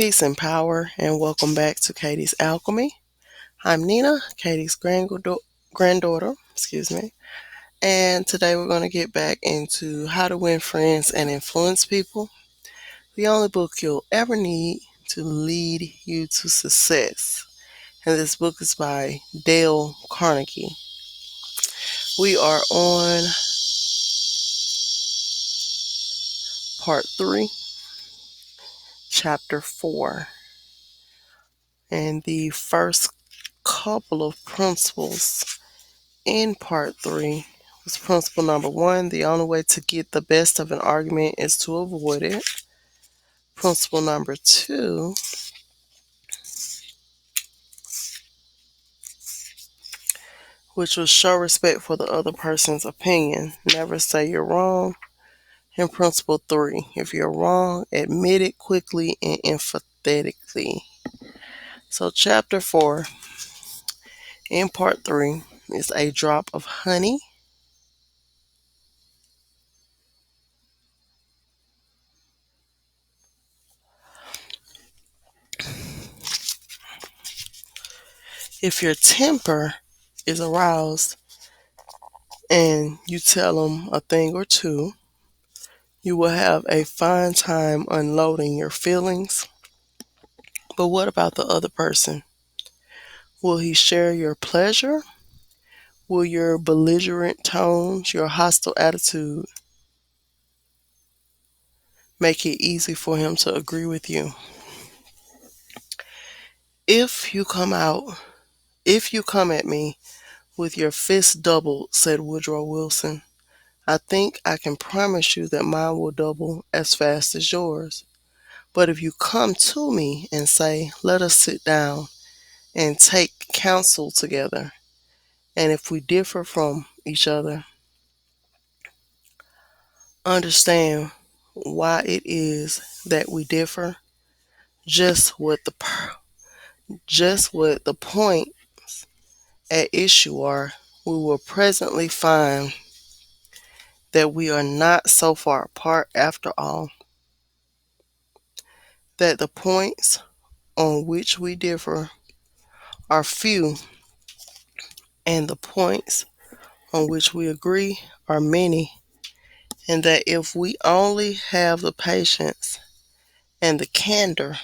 Peace and power, and welcome back to Katie's Alchemy. I'm Nina, Katie's granddaughter, and today we're going to get back into how to win friends and influence people, the only book you'll ever need to lead you to success. And this book is by Dale Carnegie. We are on part 3, chapter 4, and the first couple of principles in part 3 was principle number 1: the only way to get the best of an argument is to avoid it. Principle number 2: which was show respect for the other person's opinion. Never say you're wrong. And principle 3: if you're wrong, admit it quickly and emphatically. So chapter 4 in part 3 is a drop of honey. If your temper is aroused and you tell them a thing or two, you will have a fine time unloading your feelings. But what about the other person? Will he share your pleasure? Will your belligerent tones, your hostile attitude, make it easy for him to agree with you? If you come at me with your fist doubled, said Woodrow Wilson, I think I can promise you that mine will double as fast as yours. But if you come to me and say, let us sit down and take counsel together, and if we differ from each other, understand why it is that we differ, just what the points at issue are, we will presently find that we are not so far apart after all, that the points on which we differ are few, and the points on which we agree are many, and that if we only have the patience and the candor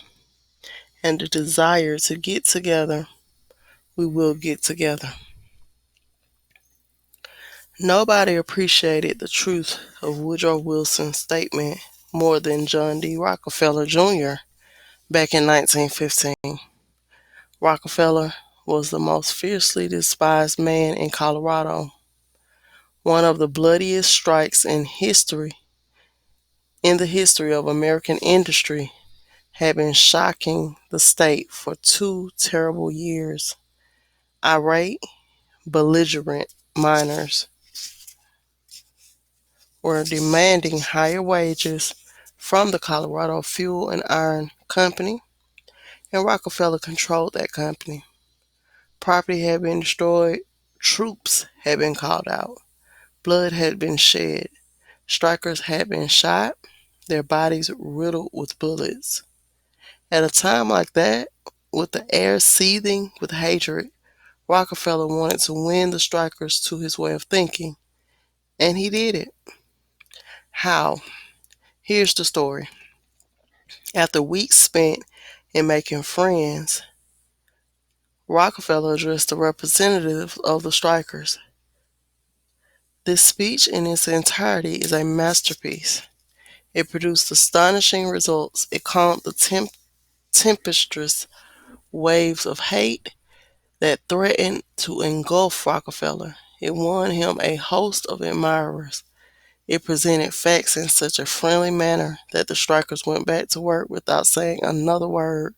and the desire to get together, we will get together. Nobody appreciated the truth of Woodrow Wilson's statement more than John D. Rockefeller Jr. back in 1915. Rockefeller was the most fiercely despised man in Colorado. One of the bloodiest strikes in the history of American industry, had been shocking the state for 2 terrible years. Irate, belligerent miners were demanding higher wages from the Colorado Fuel and Iron Company, and Rockefeller controlled that company. Property had been destroyed, troops had been called out, blood had been shed, strikers had been shot, their bodies riddled with bullets. At a time like that, with the air seething with hatred, Rockefeller wanted to win the strikers to his way of thinking, and he did it. How? Here's the story. After weeks spent in making friends, Rockefeller addressed the representatives of the strikers. This speech in its entirety is a masterpiece. It produced astonishing results. It calmed the tempestuous waves of hate that threatened to engulf Rockefeller. It won him a host of admirers. It presented facts in such a friendly manner that the strikers went back to work without saying another word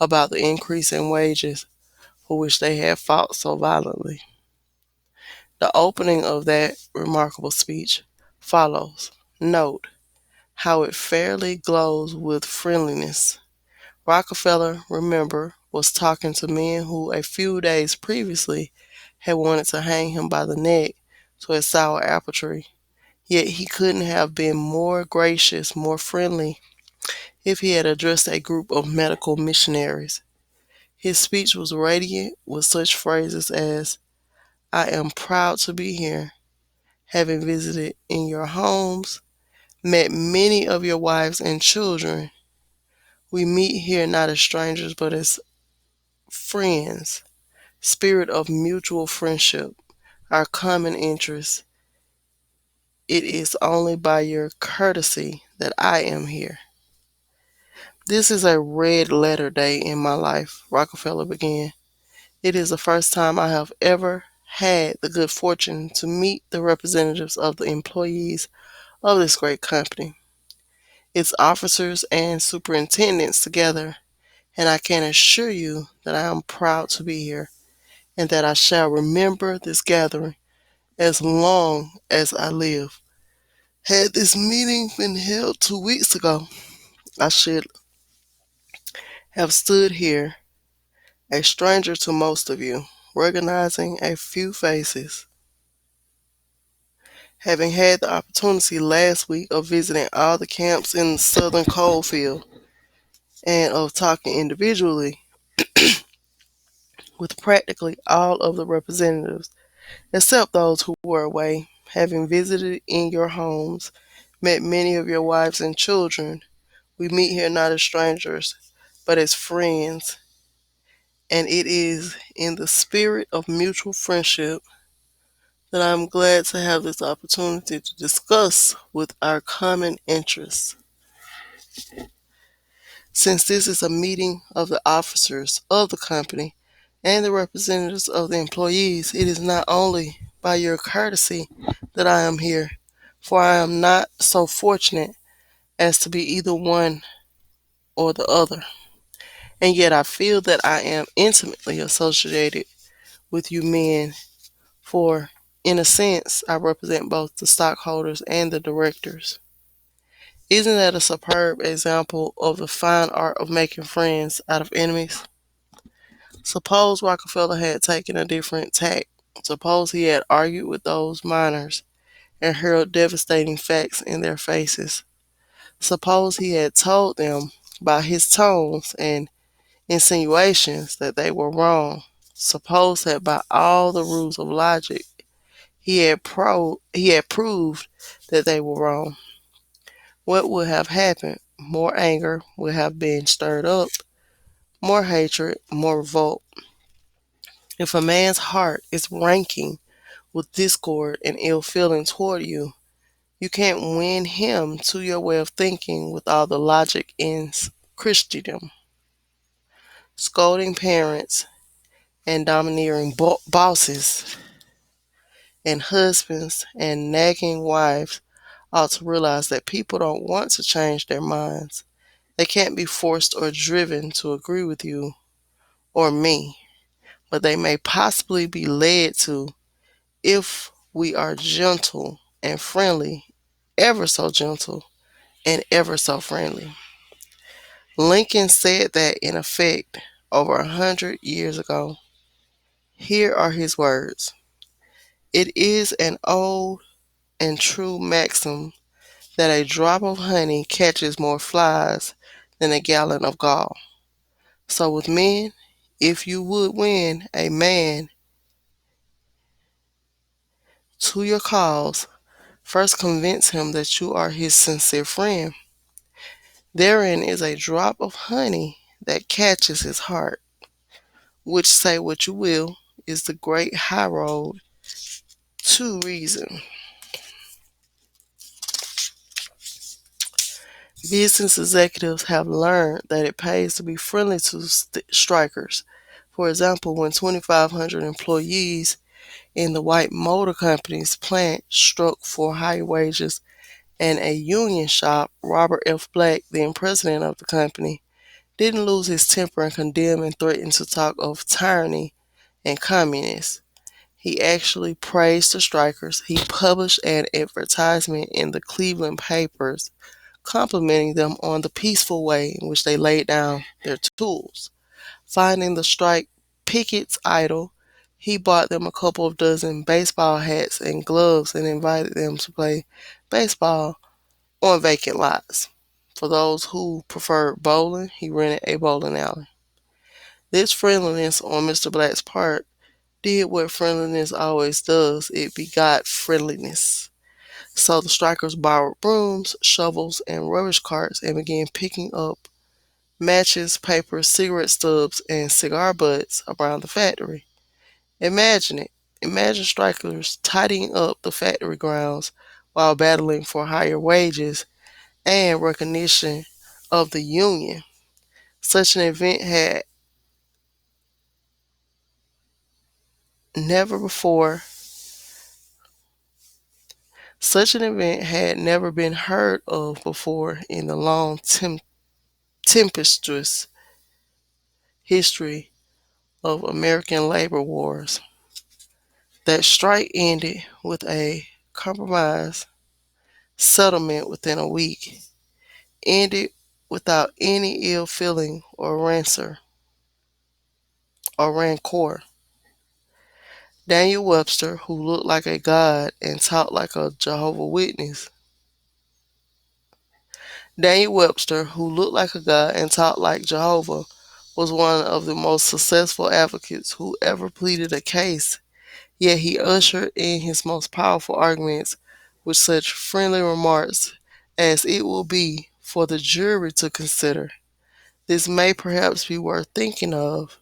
about the increase in wages for which they had fought so violently. The opening of that remarkable speech follows. Note how it fairly glows with friendliness. Rockefeller, remember, was talking to men who a few days previously had wanted to hang him by the neck to a sour apple tree. Yet he couldn't have been more gracious, more friendly, if he had addressed a group of medical missionaries. His speech was radiant with such phrases as, "I am proud to be here, having visited in your homes, met many of your wives and children. We meet here not as strangers but as friends, spirit of mutual friendship, our common interest. It is only by your courtesy that I am here." "This is a red letter day in my life," Rockefeller began. "It is the first time I have ever had the good fortune to meet the representatives of the employees of this great company, its officers and superintendents together, and I can assure you that I am proud to be here, and that I shall remember this gathering as long as I live. Had this meeting been held 2 weeks ago, I should have stood here, a stranger to most of you, recognizing a few faces. Having had the opportunity last week of visiting all the camps in the southern coalfield and of talking individually with practically all of the representatives, except those who were away, having visited in your homes, met many of your wives and children, we meet here not as strangers, but as friends, and it is in the spirit of mutual friendship that I am glad to have this opportunity to discuss with our common interests. Since this is a meeting of the officers of the company and the representatives of the employees, it is not only by your courtesy that I am here, for I am not so fortunate as to be either one or the other. And yet I feel that I am intimately associated with you men, for in a sense I represent both the stockholders and the directors. Isn't that a superb example of the fine art of making friends out of enemies? Suppose Rockefeller had taken a different tack. Suppose he had argued with those miners and hurled devastating facts in their faces. Suppose he had told them by his tones and insinuations that they were wrong. Suppose that by all the rules of logic he had proved that they were wrong. What would have happened? More anger would have been stirred up, more hatred, more revolt. If a man's heart is ranking with discord and ill feeling toward you, you can't win him to your way of thinking with all the logic in Christendom. Scolding parents and domineering bosses and husbands and nagging wives ought to realize that people don't want to change their minds. They can't be forced or driven to agree with you or me, but they may possibly be led to if we are gentle and friendly, ever so gentle and ever so friendly. Lincoln said that in effect over 100 years ago. Here are his words. It is an old and true maxim that a drop of honey catches more flies than a gallon of gall. So with men, if you would win a man to your cause, first convince him that you are his sincere friend. Therein is a drop of honey that catches his heart, which, say what you will, is the great high road to reason. Business executives have learned that it pays to be friendly to strikers. For example, when 2,500 employees in the White Motor Company's plant struck for higher wages and a union shop, Robert F. Black, then president of the company, didn't lose his temper and condemn and threaten to talk of tyranny and communists. He actually praised the strikers. He published an advertisement in the Cleveland papers complimenting them on the peaceful way in which they laid down their tools. Finding the strike pickets idle, he bought them a couple of dozen baseball hats and gloves and invited them to play baseball on vacant lots. For those who preferred bowling, he rented a bowling alley. This friendliness on Mr. Black's part did what friendliness always does, it begot friendliness. So the strikers borrowed brooms, shovels, and rubbish carts and began picking up matches, paper, cigarette stubs, and cigar butts around the factory. Imagine it. Imagine strikers tidying up the factory grounds while battling for higher wages and recognition of the union. Such an event had never before Such an event had never been heard of before in the long tempestuous history of American labor wars. That strike ended with a compromise settlement within a week, ended without any ill feeling or rancor. Daniel Webster, who looked like a god and talked like a Jehovah's Witness, Daniel Webster, who looked like a god and talked like Jehovah, was one of the most successful advocates who ever pleaded a case, yet he ushered in his most powerful arguments with such friendly remarks as it will be for the jury to consider. This may perhaps be worth thinking of.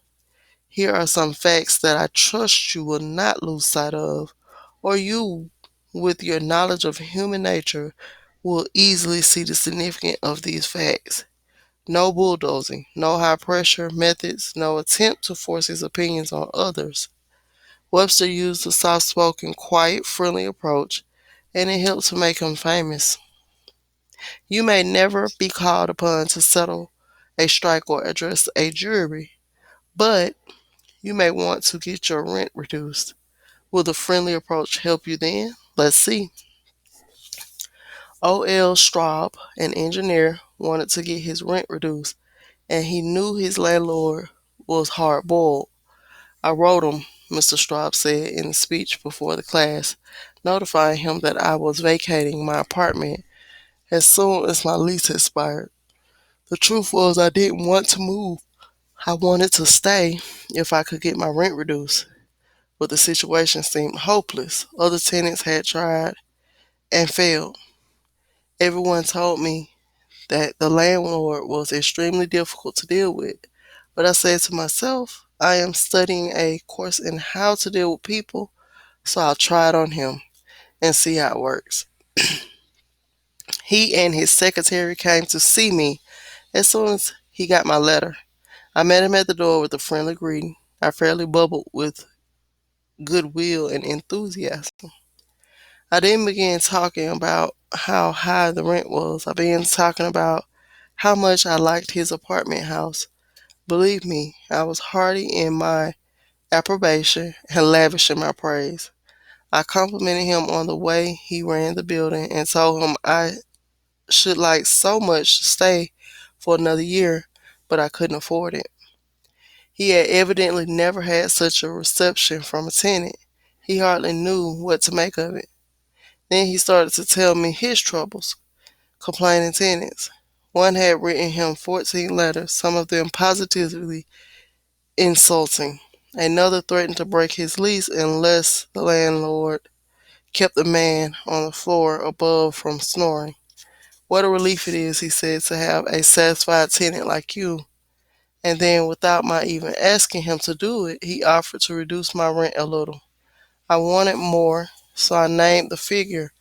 Here are some facts that I trust you will not lose sight of, or you, with your knowledge of human nature, will easily see the significance of these facts. No bulldozing, no high pressure methods, no attempt to force his opinions on others. Webster used a soft spoken, quiet, friendly approach, and it helped to make him famous. You may never be called upon to settle a strike or address a jury, but you may want to get your rent reduced. Will the friendly approach help you then? Let's see. O.L. Straub, an engineer, wanted to get his rent reduced, and he knew his landlord was hard boiled. I wrote him, Mr. Straub said in a speech before the class, notifying him that I was vacating my apartment as soon as my lease expired. The truth was, I didn't want to move. I wanted to stay if I could get my rent reduced, but the situation seemed hopeless. Other tenants had tried and failed. Everyone told me that the landlord was extremely difficult to deal with, but I said to myself, I am studying a course in how to deal with people, so I'll try it on him and see how it works. He and his secretary came to see me as soon as he got my letter. I met him at the door with a friendly greeting. I fairly bubbled with goodwill and enthusiasm. I then began talking about how high the rent was. I began talking about how much I liked his apartment house. Believe me, I was hearty in my approbation and lavish in my praise. I complimented him on the way he ran the building and told him I should like so much to stay for another year, but I couldn't afford it. He had evidently never had such a reception from a tenant. He hardly knew what to make of it. Then he started to tell me his troubles, complaining tenants. One had written him 14 letters, some of them positively insulting. Another threatened to break his lease unless the landlord kept the man on the floor above from snoring. What a relief it is, he said, to have a satisfied tenant like you. And then, without my even asking him to do it, he offered to reduce my rent a little. I wanted more, so I named the figure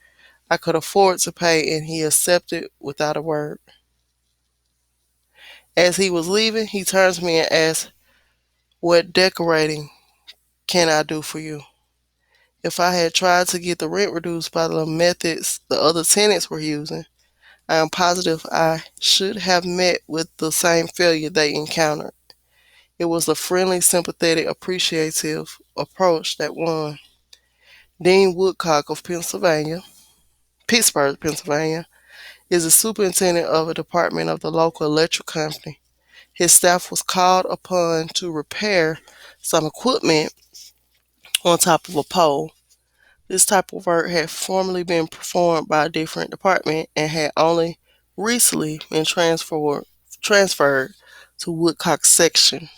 I could afford to pay, and he accepted without a word. As he was leaving, he turned to me and asked, what decorating can I do for you? If I had tried to get the rent reduced by the methods the other tenants were using, I am positive I should have met with the same failure they encountered. It was a friendly, sympathetic, appreciative approach that won. Dean Woodcock of Pittsburgh, Pennsylvania, is the superintendent of a department of the local electric company. His staff was called upon to repair some equipment on top of a pole. This type of work had formerly been performed by a different department and had only recently been transferred to Woodcock's section.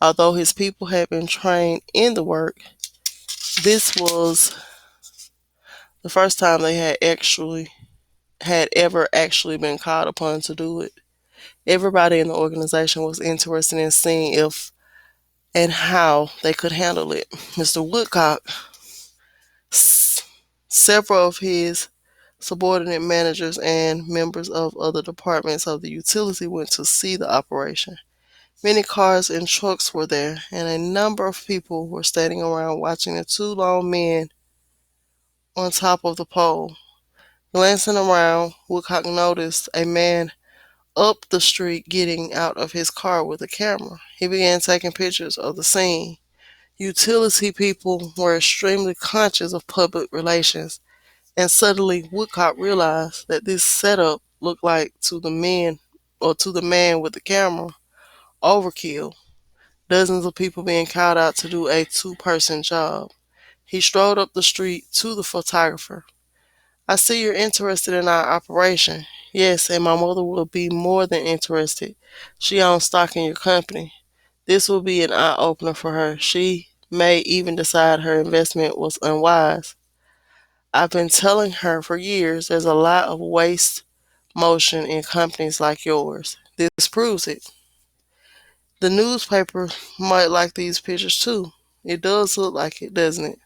Although his people had been trained in the work, this was the first time they had ever actually been called upon to do it. Everybody in the organization was interested in seeing if and how they could handle it. Mr. Woodcock, several of his subordinate managers and members of other departments of the utility went to see the operation. Many cars and trucks were there, and a number of people were standing around watching the two long men on top of the pole. Glancing around, Woodcock noticed a man up the street getting out of his car with a camera. He began taking pictures of the scene. Utility people were extremely conscious of public relations, and suddenly Woodcock realized that this setup looked like to the man with the camera, overkill. Dozens of people being called out to do a two-person job. He strode up the street to the photographer. I see you're interested in our operation. Yes, and my mother will be more than interested. She owns stock in your company. This will be an eye-opener for her. She may even decide her investment was unwise. I've been telling her for years there's a lot of waste motion in companies like yours. This proves it. The newspaper might like these pictures too. It does look like it, doesn't it?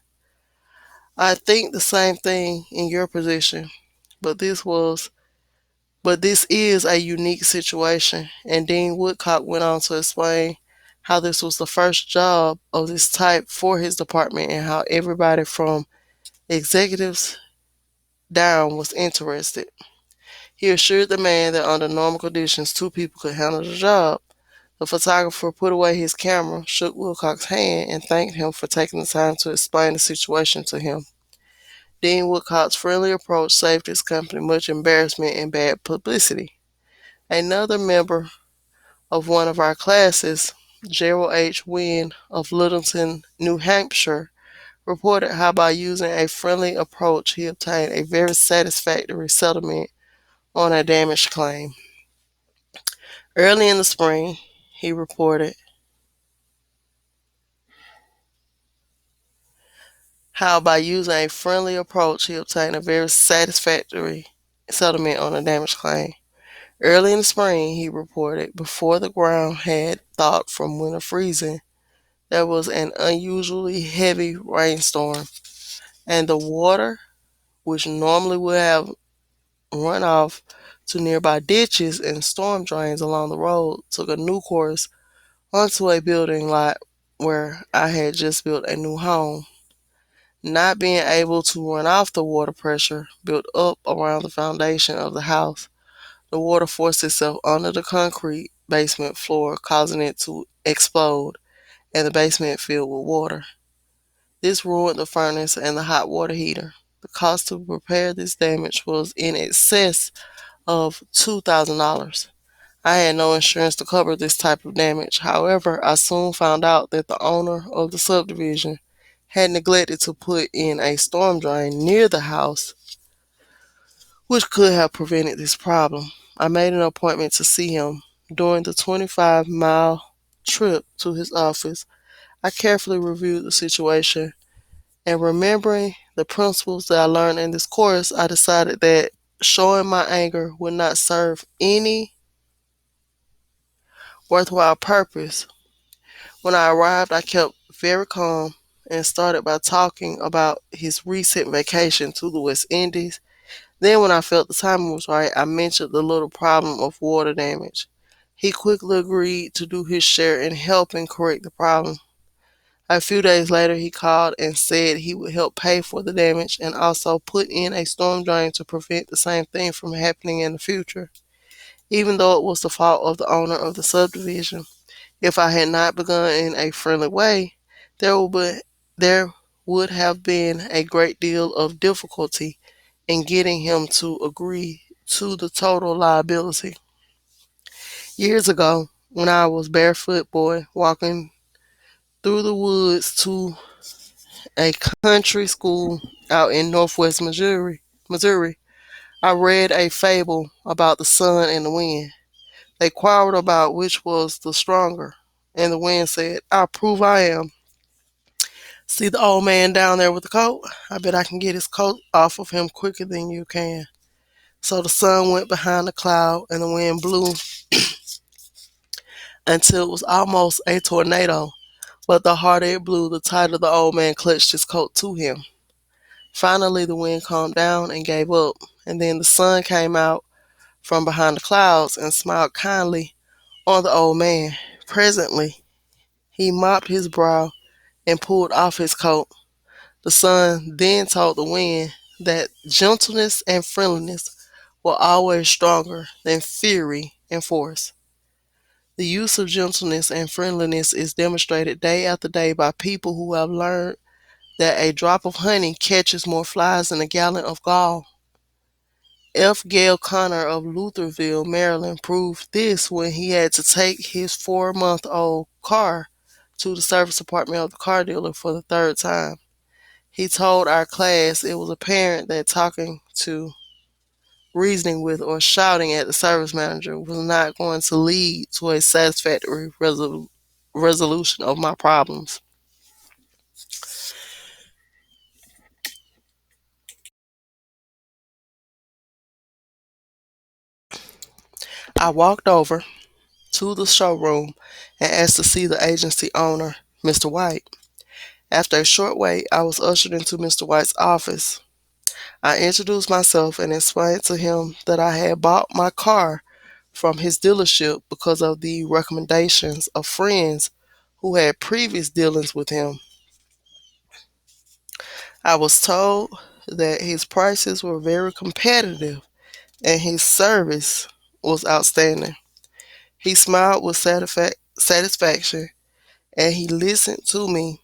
I think the same thing in your position, but this is a unique situation, and Dean Woodcock went on to explain how this was the first job of this type for his department and how everybody from executives down was interested. He assured the man that under normal conditions, two people could handle the job. The photographer put away his camera, shook Woodcock's hand, and thanked him for taking the time to explain the situation to him. Dean Woodcock's friendly approach saved his company much embarrassment and bad publicity. Another member of one of our classes, Gerald H. Wynn of Littleton, New Hampshire, reported how by using a friendly approach he obtained a very satisfactory settlement on a damage claim. Early in the spring, he reported how by using a friendly approach he obtained a very satisfactory settlement on a damage claim. Early in the spring, he reported, before the ground had thawed from winter freezing, there was an unusually heavy rainstorm, and the water, which normally would have run off to nearby ditches and storm drains along the road, took a new course onto a building lot where I had just built a new home. Not being able to run off the water pressure built up around the foundation of the house, the water forced itself under the concrete basement floor, causing it to explode, and the basement filled with water. This ruined the furnace and the hot water heater. The cost to repair this damage was in excess of $2,000. I had no insurance to cover this type of damage. However, I soon found out that the owner of the subdivision had neglected to put in a storm drain near the house, which could have prevented this problem. I made an appointment to see him. During the 25-mile trip to his office, I carefully reviewed the situation, and remembering the principles that I learned in this course, I decided that showing my anger would not serve any worthwhile purpose. When I arrived, I kept very calm and started by talking about his recent vacation to the West Indies. Then, when I felt the timing was right, I mentioned the little problem of water damage. He quickly agreed to do his share in helping correct the problem. A few days later, he called and said he would help pay for the damage and also put in a storm drain to prevent the same thing from happening in the future, even though it was the fault of the owner of the subdivision. If I had not begun in a friendly way, there would have been a great deal of difficulty in getting him to agree to the total liability. Years ago, when I was barefoot boy walking through the woods to a country school out in northwest Missouri, I read a fable about the sun and the wind. They quarreled about which was the stronger, and the wind said, "I prove I am. See the old man down there with the coat? I bet I can get his coat off of him quicker than you can." So the sun went behind the cloud, and the wind blew until it was almost a tornado. But the harder it blew, the tighter the old man clutched his coat to him. Finally, the wind calmed down and gave up, and then the sun came out from behind the clouds and smiled kindly on the old man. Presently, he mopped his brow and pulled off his coat. The sun then told the wind that gentleness and friendliness were always stronger than fury and force. The use of gentleness and friendliness is demonstrated day after day by people who have learned that a drop of honey catches more flies than a gallon of gall. F. Gale Connor of Lutherville, Maryland, proved this when he had to take his 4-month-old car to the service department of the car dealer for the third time. He told our class it was apparent that talking to, reasoning with, or shouting at the service manager was not going to lead to a satisfactory resolution of my problems. I walked over to the showroom and asked to see the agency owner, Mr. White. After a short wait, I was ushered into Mr. White's office. I introduced myself and explained to him that I had bought my car from his dealership because of the recommendations of friends who had previous dealings with him. I was told that his prices were very competitive and his service was outstanding. He smiled with satisfaction and he listened to me.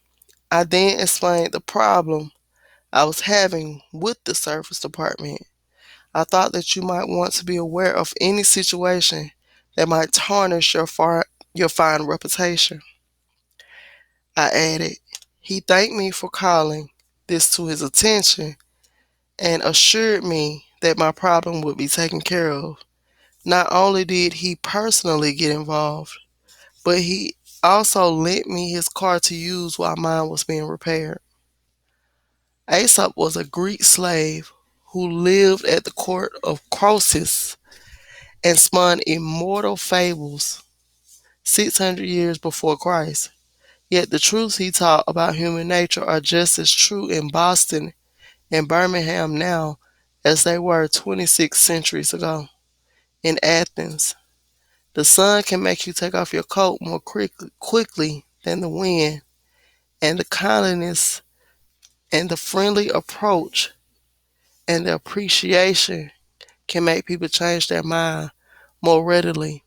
I then explained the problem I was having with the service department. I thought that you might want to be aware of any situation that might tarnish your fine reputation. I added. He thanked me for calling this to his attention and assured me that my problem would be taken care of. Not only did he personally get involved, but he also lent me his car to use while mine was being repaired. Aesop was a Greek slave who lived at the court of Croesus and spun immortal fables 600 years before Christ. Yet the truths he taught about human nature are just as true in Boston and Birmingham now as they were 26 centuries ago. In Athens, the sun can make you take off your coat more quickly than the wind, and the kindliness and the friendly approach and the appreciation can make people change their mind more readily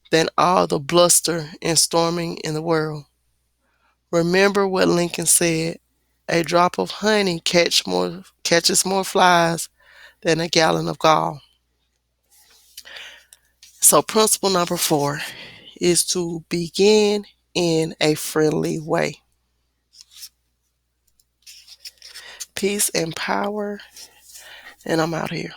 than all the bluster and storming in the world. Remember what Lincoln said: a drop of honey catches more flies than a gallon of gall. So principle number 4 is to begin in a friendly way. Peace and power, and I'm out here.